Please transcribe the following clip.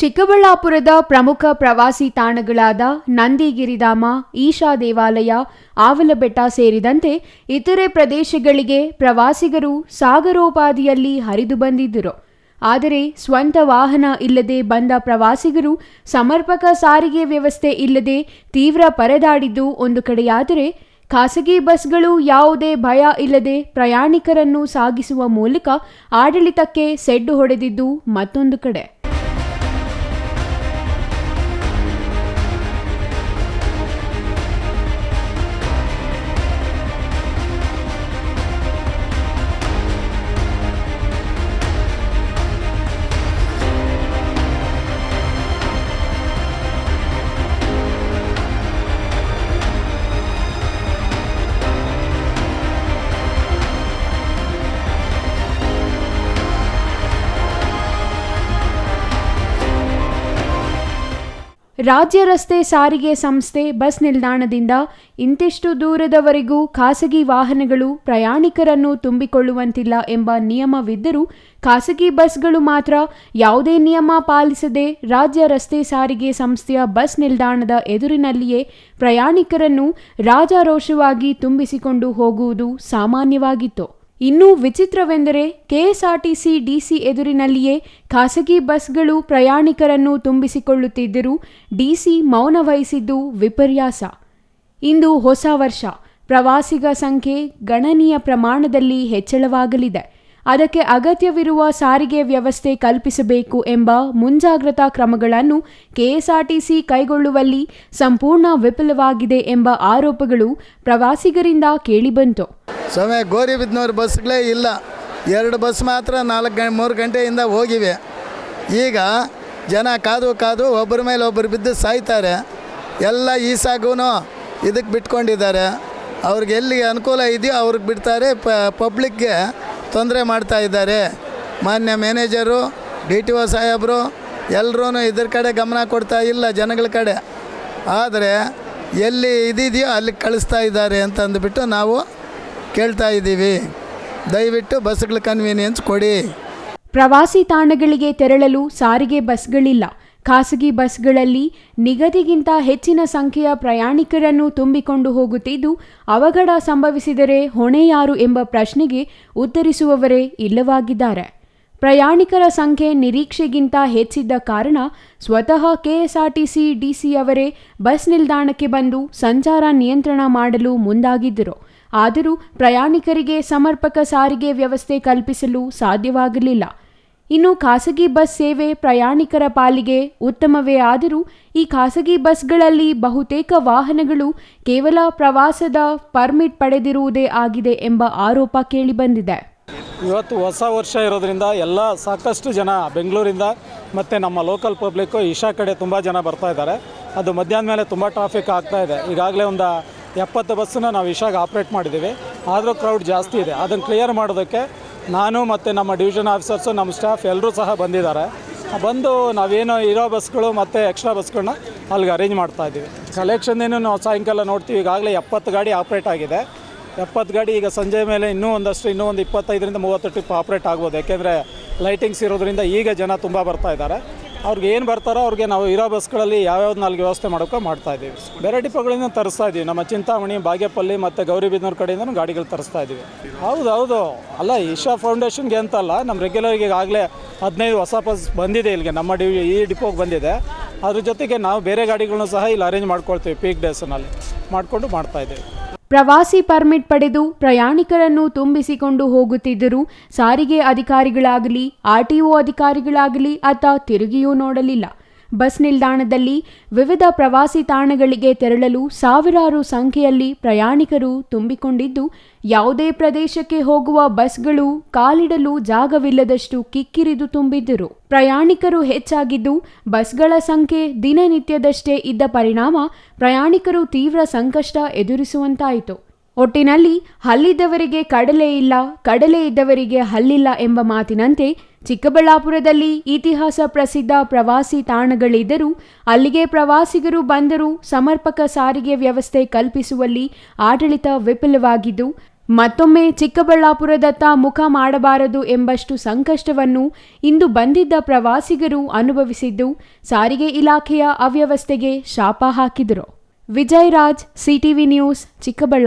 ಚಿಕ್ಕಬಳ್ಳಾಪುರದ ಪ್ರಮುಖ ಪ್ರವಾಸಿ ತಾಣಗಳಾದ ನಂದಿಗಿರಿಧಾಮ, ಈಶಾ ದೇವಾಲಯ, ಆವಲಬೆಟ್ಟ ಸೇರಿದಂತೆ ಇತರೆ ಪ್ರದೇಶಗಳಿಗೆ ಪ್ರವಾಸಿಗರು ಸಾಗರೋಪಾದಿಯಲ್ಲಿ ಹರಿದು ಬಂದಿದ್ದರು. ಆದರೆ ಸ್ವಂತ ವಾಹನ ಇಲ್ಲದೆ ಬಂದ ಪ್ರವಾಸಿಗರು ಸಮರ್ಪಕ ಸಾರಿಗೆ ವ್ಯವಸ್ಥೆ ಇಲ್ಲದೆ ತೀವ್ರ ಪರದಾಡಿದ್ದು ಒಂದು ಕಡೆಯಾದರೆ, ಖಾಸಗಿ ಬಸ್ಗಳು ಯಾವುದೇ ಭಯ ಇಲ್ಲದೆ ಪ್ರಯಾಣಿಕರನ್ನು ಸಾಗಿಸುವ ಮೂಲಕ ಆಡಳಿತಕ್ಕೆ ಸೆಡ್ಡು ಹೊಡೆದಿದ್ದು ಮತ್ತೊಂದು ಕಡೆ. ರಾಜ್ಯ ರಸ್ತೆ ಸಾರಿಗೆ ಸಂಸ್ಥೆ ಬಸ್ ನಿಲ್ದಾಣದಿಂದ ಇಂತಿಷ್ಟು ದೂರದವರೆಗೂ ಖಾಸಗಿ ವಾಹನಗಳು ಪ್ರಯಾಣಿಕರನ್ನು ತುಂಬಿಕೊಳ್ಳುವಂತಿಲ್ಲ ಎಂಬ ನಿಯಮವಿದ್ದರೂ ಖಾಸಗಿ ಬಸ್ಗಳು ಮಾತ್ರ ಯಾವುದೇ ನಿಯಮ ಪಾಲಿಸದೆ ರಾಜ್ಯ ರಸ್ತೆ ಸಾರಿಗೆ ಸಂಸ್ಥೆಯ ಬಸ್ ನಿಲ್ದಾಣದ ಎದುರಿನಲ್ಲಿಯೇ ಪ್ರಯಾಣಿಕರನ್ನು ರಾಜಾರೋಷವಾಗಿ ತುಂಬಿಸಿಕೊಂಡು ಹೋಗುವುದು ಸಾಮಾನ್ಯವಾಗಿತ್ತು. ಇನ್ನೂ ವಿಚಿತ್ರವೆಂದರೆ ಕೆಎಸ್ಆರ್ಟಿಸಿ ಡಿಸಿ ಎದುರಿನಲ್ಲಿಯೇ ಖಾಸಗಿ ಬಸ್ಗಳು ಪ್ರಯಾಣಿಕರನ್ನು ತುಂಬಿಸಿಕೊಳ್ಳುತ್ತಿದ್ದರೂ ಡಿಸಿ ಮೌನ ವಹಿಸಿದ್ದು ವಿಪರ್ಯಾಸ. ಇಂದು ಹೊಸ ವರ್ಷ, ಪ್ರವಾಸಿಗ ಸಂಖ್ಯೆ ಗಣನೀಯ ಪ್ರಮಾಣದಲ್ಲಿ ಹೆಚ್ಚಳವಾಗಲಿದೆ. ಅದಕ್ಕೆ ಅಗತ್ಯವಿರುವ ಸಾರಿಗೆ ವ್ಯವಸ್ಥೆ ಕಲ್ಪಿಸಬೇಕು ಎಂಬ ಮುಂಜಾಗ್ರತಾ ಕ್ರಮಗಳನ್ನು ಕೆಎಸ್ಆರ್ಟಿಸಿ ಕೈಗೊಳ್ಳುವಲ್ಲಿ ಸಂಪೂರ್ಣ ವಿಫಲವಾಗಿದೆ ಎಂಬ ಆರೋಪಗಳು ಪ್ರವಾಸಿಗರಿಂದ ಕೇಳಿಬಂತು. ಗೌರಿಬಿದನೂರು ಬಸ್ಗಳೇ ಇಲ್ಲ, 2 ಬಸ್ ಮಾತ್ರ 3 ಗಂಟೆಯಿಂದ ಹೋಗಿವೆ. ಈಗ ಜನ ಕಾದು ಒಬ್ಬರ ಮೇಲೆ ಒಬ್ಬರು ಬಿದ್ದು ಸಾಯ್ತಾರೆ. ಎಲ್ಲ ಈಸಾಗೂ ಇದಕ್ಕೆ ಬಿಟ್ಕೊಂಡಿದ್ದಾರೆ. ಅವ್ರಿಗೆ ಎಲ್ಲಿ ಅನುಕೂಲ ಇದೆಯೋ ಅವ್ರಿಗೆ ಬಿಡ್ತಾರೆ, ಪಬ್ಲಿಕ್ಗೆ ತೊಂದರೆ ಮಾಡ್ತಾ ಇದ್ದಾರೆ. ಮಾನ್ಯ ಮ್ಯಾನೇಜರು, DTO ಸಾಹೇಬರು ಎಲ್ಲರೂ ಇದ್ರ ಕಡೆ ಗಮನ ಕೊಡ್ತಾ ಇಲ್ಲ, ಜನಗಳ ಕಡೆ. ಆದರೆ ಎಲ್ಲಿ ಇದಿದೆಯೋ ಅಲ್ಲಿಗೆ ಕಳಿಸ್ತಾ ಇದ್ದಾರೆ ಅಂತ ಅಂದ್ಬಿಟ್ಟು ನಾವು ಕೇಳ್ತಾ ಇದ್ದೀವಿ. ದಯವಿಟ್ಟು ಬಸ್ಗಳ ಕನ್ವೀನಿಯನ್ಸ್ ಕೊಡಿ. ಪ್ರವಾಸಿ ತಾಣಗಳಿಗೆ ತೆರಳಲು ಸಾರಿಗೆ ಬಸ್ಗಳಿಲ್ಲ. ಖಾಸಗಿ ಬಸ್ಗಳಲ್ಲಿ ನಿಗದಿಗಿಂತ ಹೆಚ್ಚಿನ ಸಂಖ್ಯೆಯ ಪ್ರಯಾಣಿಕರನ್ನು ತುಂಬಿಕೊಂಡು ಹೋಗುತ್ತಿದ್ದು, ಅವಘಡ ಸಂಭವಿಸಿದರೆ ಹೊಣೆ ಯಾರು ಎಂಬ ಪ್ರಶ್ನೆಗೆ ಉತ್ತರಿಸುವವರೇ ಇಲ್ಲವಾಗಿದ್ದಾರೆ. ಪ್ರಯಾಣಿಕರ ಸಂಖ್ಯೆ ನಿರೀಕ್ಷೆಗಿಂತ ಹೆಚ್ಚಿದ್ದ ಕಾರಣ ಸ್ವತಃ ಕೆಎಸ್ಆರ್ಟಿಸಿ ಡಿಸಿ ಅವರೇ ಬಸ್ ನಿಲ್ದಾಣಕ್ಕೆ ಬಂದು ಸಂಚಾರ ನಿಯಂತ್ರಣ ಮಾಡಲು ಮುಂದಾಗಿದ್ದರು. ಆದರೂ ಪ್ರಯಾಣಿಕರಿಗೆ ಸಮರ್ಪಕ ಸಾರಿಗೆ ವ್ಯವಸ್ಥೆ ಕಲ್ಪಿಸಲು ಸಾಧ್ಯವಾಗಲಿಲ್ಲ. ಇನ್ನು ಖಾಸಗಿ ಬಸ್ ಸೇವೆ ಪ್ರಯಾಣಿಕರ ಪಾಲಿಗೆ ಉತ್ತಮವೇ ಆದರೂ ಈ ಖಾಸಗಿ ಬಸ್ಗಳಲ್ಲಿ ಬಹುತೇಕ ವಾಹನಗಳು ಕೇವಲ ಪ್ರವಾಸದ ಪರ್ಮಿಟ್ ಪಡೆದಿರುವುದೇ ಆಗಿದೆ ಎಂಬ ಆರೋಪ ಕೇಳಿಬಂದಿದೆ. ಇವತ್ತು ಹೊಸ ವರ್ಷ ಇರೋದ್ರಿಂದ ಎಲ್ಲ ಸಾಕಷ್ಟು ಜನ ಬೆಂಗಳೂರಿಂದ ಮತ್ತು ನಮ್ಮ ಲೋಕಲ್ ಪಬ್ಲಿಕ್ಕು ಈಶಾ ಕಡೆ ತುಂಬ ಜನ ಬರ್ತಾ ಇದ್ದಾರೆ. ಅದು ಮಧ್ಯಾಹ್ನ ಮೇಲೆ ತುಂಬ ಟ್ರಾಫಿಕ್ ಆಗ್ತಾ ಇದೆ. ಈಗಾಗಲೇ ಒಂದು 70 ಬಸ್ಸನ್ನು ನಾವು ಈಶಾಗೆ ಆಪ್ರೇಟ್ ಮಾಡಿದ್ದೀವಿ. ಆದರೂ ಕ್ರೌಡ್ ಜಾಸ್ತಿ ಇದೆ. ಅದನ್ನು ಕ್ಲಿಯರ್ ಮಾಡೋದಕ್ಕೆ ನಾನು ಮತ್ತು ನಮ್ಮ ಡಿವಿಷನ್ ಆಫೀಸರ್ಸು, ನಮ್ಮ ಸ್ಟಾಫ್ ಎಲ್ಲರೂ ಸಹ ಬಂದಿದ್ದಾರೆ. ಬಂದು ನಾವೇನೋ ಇರೋ ಬಸ್ಗಳು ಮತ್ತು ಎಕ್ಸ್ಟ್ರಾ ಬಸ್ಗಳನ್ನ ಅಲ್ಲಿಗೆ ಅರೇಂಜ್ ಮಾಡ್ತಾಯಿದ್ದೀವಿ. ಕಲೆಕ್ಷನ್ನೇನು ನಾವು ಸಾಯಂಕಾಲ ನೋಡ್ತೀವಿ. ಈಗಾಗಲೇ 70 ಗಾಡಿ ಆಪ್ರೇಟ್ ಆಗಿದೆ. 70 ಗಾಡಿ ಈಗ ಸಂಜೆ ಮೇಲೆ ಇನ್ನೂ ಒಂದು 25ರಿಂದ 30 ಟ್ರಿಪ್ ಆಪ್ರೇಟ್ ಆಗ್ಬೋದು. ಯಾಕೆಂದರೆ ಲೈಟಿಂಗ್ಸ್ ಇರೋದ್ರಿಂದ ಈಗ ಜನ ತುಂಬ ಬರ್ತಾ ಇದ್ದಾರೆ. ಅವ್ರಿಗೆ ಏನು ಬರ್ತಾರೋ ಅವ್ರಿಗೆ ನಾವು ಇರೋ ಬಸ್ಗಳಲ್ಲಿ ಯಾವ್ಯಾವ್ದು ನಾಲ್ಕು ವ್ಯವಸ್ಥೆ ಮಾಡೋಕೆ ಮಾಡ್ತಾಯಿದ್ದೀವಿ. ಬೇರೆ ಡಿಪೋಗಳಿಂದ ತರಿಸ್ತಾ ಇದ್ದೀವಿ. ನಮ್ಮ ಚಿಂತಾಮಣಿ, ಬಾಗೇಪಲ್ಲಿ ಮತ್ತು ಗೌರಿಬಿದನೂರು ಕಡೆಯಿಂದನೂ ಗಾಡಿಗಳು ತರಿಸ್ತಾ ಇದ್ದೀವಿ. ಹೌದು ಅಲ್ಲ, ಈಶಾ ಫೌಂಡೇಶನ್ಗೆ ಅಂತಲ್ಲ, ನಮ್ಮ ರೆಗ್ಯುಲರ್ಗೆ ಈಗಾಗಲೇ 15 ಹೊಸ ಬಸ್ ಬಂದಿದೆ ಇಲ್ಲಿಗೆ, ನಮ್ಮ ಈ ಡಿಪೋಗೆ ಬಂದಿದೆ. ಅದ್ರ ಜೊತೆಗೆ ನಾವು ಬೇರೆ ಗಾಡಿಗಳನ್ನೂ ಸಹ ಇಲ್ಲಿ ಅರೇಂಜ್ ಮಾಡ್ಕೊಳ್ತೀವಿ. ಪೀಕ್ ಡೇಸ್ನಲ್ಲಿ ಮಾಡಿಕೊಂಡು ಮಾಡ್ತಾಯಿದ್ದೀವಿ. ಪ್ರವಾಸಿ ಪರ್ಮಿಟ್ ಪಡೆದು ಪ್ರಯಾಣಿಕರನ್ನು ತುಂಬಿಸಿಕೊಂಡು ಹೋಗುತ್ತಿದ್ದರೂ ಸಾರಿಗೆ ಅಧಿಕಾರಿಗಳಾಗಲಿ ಆರ್ಟಿಒ ಅಧಿಕಾರಿಗಳಾಗಲಿ ಅತ್ತ ತಿರುಗಿಯೂ ನೋಡಲಿಲ್ಲ. ಬಸ್ ನಿಲ್ದಾಣದಲ್ಲಿ ವಿವಿಧ ಪ್ರವಾಸಿ ತಾಣಗಳಿಗೆ ತೆರಳಲು ಸಾವಿರಾರು ಸಂಖ್ಯೆಯಲ್ಲಿ ಪ್ರಯಾಣಿಕರು ತುಂಬಿಕೊಂಡಿದ್ದು, ಯಾವುದೇ ಪ್ರದೇಶಕ್ಕೆ ಹೋಗುವ ಬಸ್ಗಳು ಕಾಲಿಡಲು ಜಾಗವಿಲ್ಲದಷ್ಟು ಕಿಕ್ಕಿರಿದು ತುಂಬಿದ್ದರು. ಪ್ರಯಾಣಿಕರು ಹೆಚ್ಚಾಗಿದ್ದು ಬಸ್ಗಳ ಸಂಖ್ಯೆ ದಿನನಿತ್ಯದಷ್ಟೇ ಇದ್ದ ಪರಿಣಾಮ ಪ್ರಯಾಣಿಕರು ತೀವ್ರ ಸಂಕಷ್ಟ ಎದುರಿಸುವಂತಾಯಿತು. ಒಟ್ಟಿನಲ್ಲಿ ಹಲ್ಲಿದ್ದವರಿಗೆ ಕಡಲೆ ಇಲ್ಲ, ಕಡಲೆ ಇದ್ದವರಿಗೆ ಹಲ್ಲಿಲ್ಲ ಎಂಬ ಮಾತಿನಂತೆ ಚಿಕ್ಕಬಳ್ಳಾಪುರದಲ್ಲಿ ಇತಿಹಾಸ ಪ್ರಸಿದ್ಧ ಪ್ರವಾಸಿ ತಾಣಗಳಿದ್ದರೂ ಅಲ್ಲಿಗೆ ಪ್ರವಾಸಿಗರು ಬಂದರೂ ಸಮರ್ಪಕ ಸಾರಿಗೆ ವ್ಯವಸ್ಥೆ ಕಲ್ಪಿಸುವಲ್ಲಿ ಆಡಳಿತ ವಿಫಲವಾಗಿದ್ದು, ಮತ್ತೊಮ್ಮೆ ಚಿಕ್ಕಬಳ್ಳಾಪುರದತ್ತ ಮುಖ ಮಾಡಬಾರದು ಎಂಬಷ್ಟು ಸಂಕಷ್ಟವನ್ನು ಇಂದು ಬಂದಿದ್ದ ಪ್ರವಾಸಿಗರು ಅನುಭವಿಸಿದ್ದು ಸಾರಿಗೆ ಇಲಾಖೆಯ ಅವ್ಯವಸ್ಥೆಗೆ ಶಾಪ ಹಾಕಿದರು. Vijay Raj, CTV news, Chikkaballapur.